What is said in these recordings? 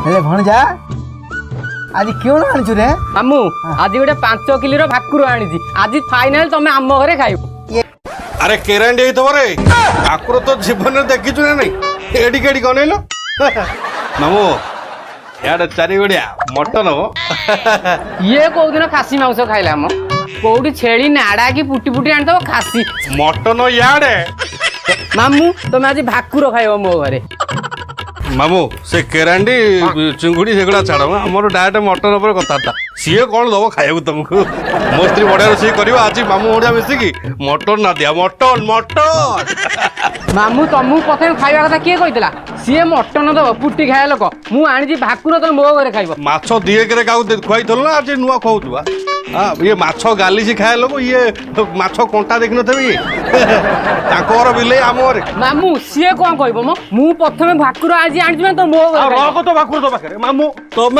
हेले भणजा आज क्यों आनिछु रे मामू आज गोटे 5 किलो भाकुर आनी आज फाइनाल तुम आम घरे खाइब। अरे केरांडी रे भाकुर तो जीवन में देखी ना नहीं एडी केडी कनेलो मामू यार चारि गोड़िया मटन हो ये कौ दिन खासी मांस खाइला हम कोठी छेली नाड़ा की पुटी पुटी आनी दब खासी मटन याडे मामू तुम आज भाकुर खाइब मो घरे। मामू से केरांडी चिंगुड़ी सेगुड़ा छाड़ आमर डायरेक्ट मटन उपर कथा सी कौन दब खाइबू तुमको मो स्त्री बढ़िया रोषे कर आज मामू बढ़िया मिसिकी मटन ना दिया मटन मटन मामू तुमको प्रथम खाइबा कथा किए कहितला सीए मटन दब पुटी खाए लोक मु आनी भाकुर तुम मो घरे खाइब। माछ दिए के खुआई ना आज नुआ खुआ हाँ ये माछ गाली से खाए लोग ये माछ कंटा देखी नी बिले आम मामू सीए कौन कहब मो मु प्रथम भाकुर आज आनी तो मो घरे रख तो भाकुर तो पाखे मामू तुम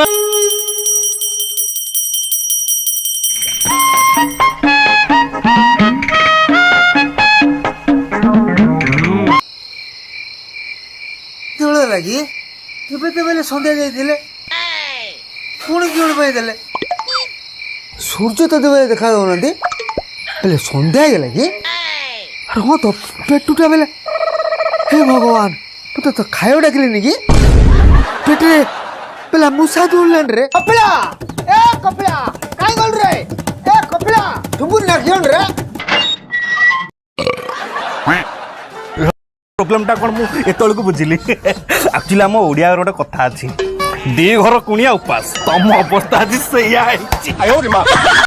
लगी सन्ध्या जाइए पुणी किए देले सूर्य तो देवे देखा दौना सन्ध्या है कि हाँ तो पेटुटा बेले हे भगवान तू तो खाया डाकिले कि पेटे पेला मूसा दौड़लान रे कपिला ए कपिला काई गल रे ए कपिला तुबुन ना क्यों रे प्रोब्लेम टा कौन मुझे को बुझिली एक्चुअली आम ओडिया गोटे कथा अच्छी दी घर कुणिया उपास तुम अवस्था आज से